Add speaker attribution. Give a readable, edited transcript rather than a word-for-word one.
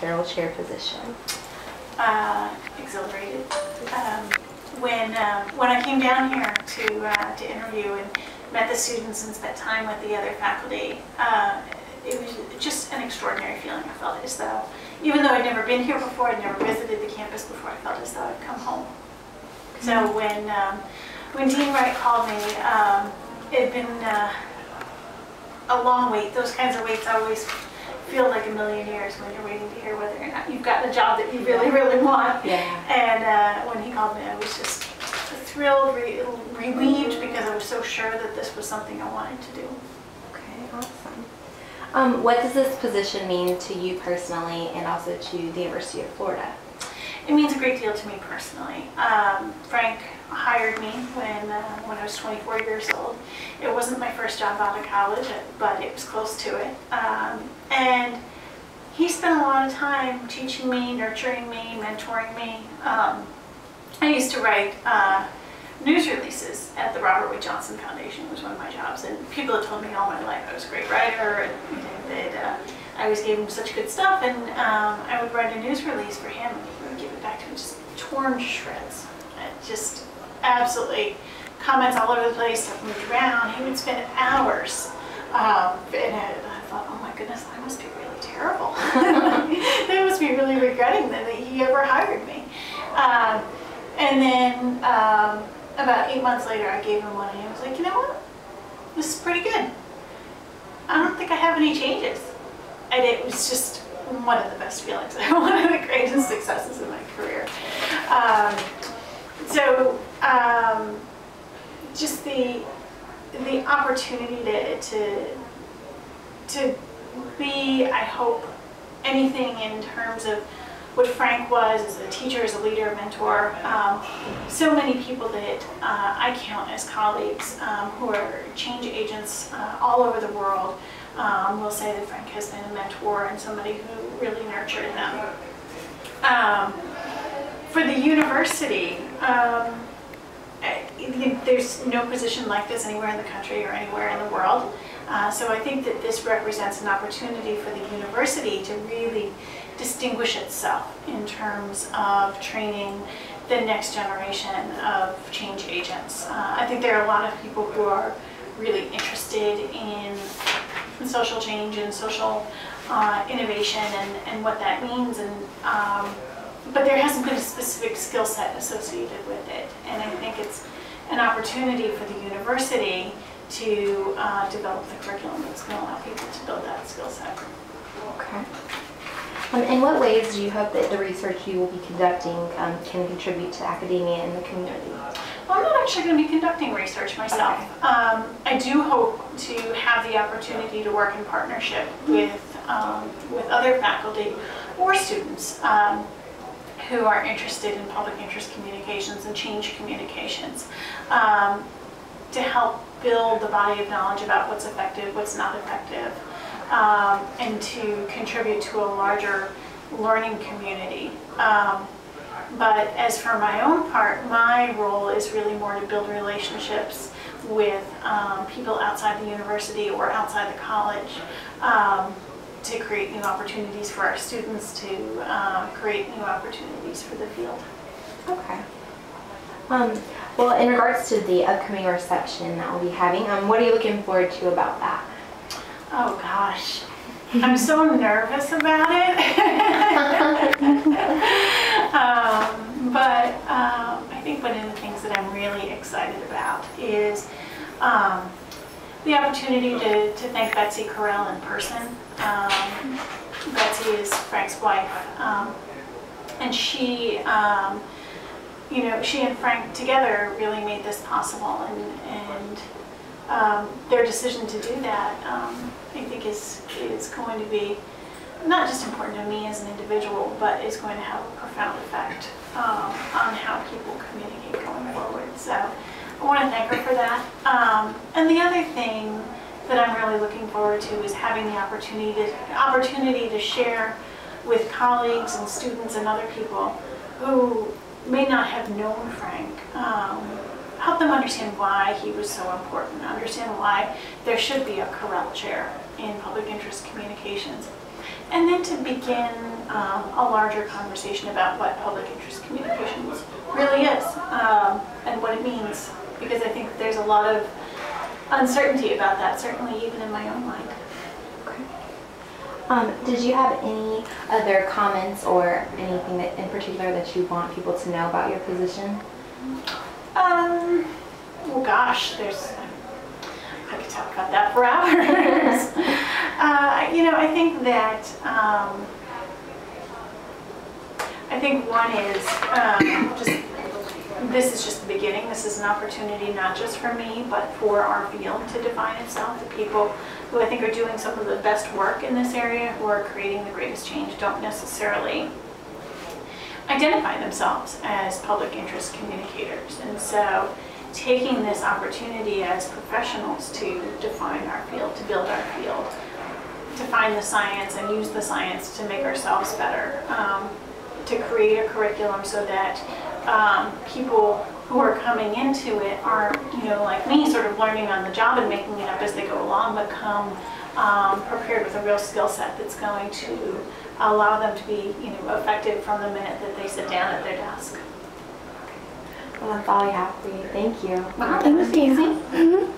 Speaker 1: Karel chair position?
Speaker 2: Exhilarated. When I came down here to interview and met the students and spent time with the other faculty, it was just an extraordinary feeling. I felt as though, even though I'd never been here before, I'd never visited the campus before, I felt as though I'd come home. So when Dean Wright called me, it had been a long wait. Those kinds of waits always feel like a million years when you're waiting to hear whether or not you've gotten a job that you really, really want.
Speaker 1: Yeah.
Speaker 2: And when he called me, I was just thrilled, relieved, because I was so sure that this was something I wanted to do.
Speaker 1: Okay, awesome. What does this position mean to you personally and also to the University of Florida?
Speaker 2: It means a great deal to me personally. Frank hired me when I was 24 years old. It wasn't my first job out of college, but it was close to it. And he spent a lot of time teaching me, nurturing me, mentoring me. I used to write news releases at the Robert Wood Johnson Foundation. It was one of my jobs, and people had told me all my life I was a great writer, and that I always gave him such good stuff, and I would write a news release for him, and he would give it back to me just torn to shreds. Just absolutely comments all over the place, stuff moved around. He would spend hours, and I thought, oh my goodness, I must be really terrible. They must be really regretting that he ever hired me. And then about 8 months later, I gave him money. I was like, you know what? This is pretty good. I don't think I have any changes. And it was just one of the best feelings, one of the greatest successes in my career. Just the opportunity to be, I hope, anything in terms of what Frank was as a teacher, as a leader, a mentor. So many people that I count as colleagues who are change agents all over the world will say that Frank has been a mentor and somebody who really nurtured them. For the university, there's no position like this anywhere in the country or anywhere in the world. So I think that this represents an opportunity for the university to really distinguish itself in terms of training the next generation of change agents. I think there are a lot of people who are really interested in social change and social innovation and what that means, but there hasn't been a specific skill set associated with it. And I think it's an opportunity for the university to develop the curriculum that's going to allow people to build that skill set.
Speaker 1: Okay. In what ways do you hope that the research you will be conducting can contribute to academia and the community?
Speaker 2: Well, I'm not actually going to be conducting research myself. Okay. I do hope to have the opportunity to work in partnership with other faculty or students who are interested in public interest communications and change communications to help build the body of knowledge about what's effective, what's not effective, and to contribute to a larger learning community. But as for my own part, my role is really more to build relationships with people outside the university or outside the college to create new opportunities for our students, to create new opportunities for the field.
Speaker 1: Okay. Well, in regards to the upcoming reception that we'll be having, what are you looking forward to about that?
Speaker 2: Oh gosh, I'm so nervous about it. But I think one of the things that I'm really excited about is the opportunity to thank Betsy Karel in person. Betsy is Frank's wife, and she and Frank together really made this possible, and their decision to do that, I think is going to be not just important to me as an individual, but is going to have a profound effect on how people communicate going forward. So I want to thank her for that. And the other thing that I'm really looking forward to is having the opportunity to share with colleagues and students and other people who may not have known Frank, help them understand why he was so important, understand why there should be a Karel chair in public interest communications. and then to begin a larger conversation about what public interest communications really is and what it means, because I think that there's a lot of uncertainty about that, certainly even in my own mind.
Speaker 1: Did you have any other comments or anything that in particular that you want people to know about your position?
Speaker 2: Well, gosh, I could talk about that for hours. I think that, I think one is this is just the beginning. This is an opportunity not just for me, but for our field to define itself. The people who I think are doing some of the best work in this area, who are creating the greatest change, don't necessarily identify themselves as public interest communicators. And so taking this opportunity as professionals to define our field, to build our field, to find the science and use the science to make ourselves better, to create a curriculum so that people who are coming into it aren't, like me, sort of learning on the job and making it up as they go along, but come prepared with a real skill set that's going to allow them to be, effective from the minute that they sit down at their desk.
Speaker 1: Well, that's all I have for you. Thank you.
Speaker 2: Wow,
Speaker 3: Thank you.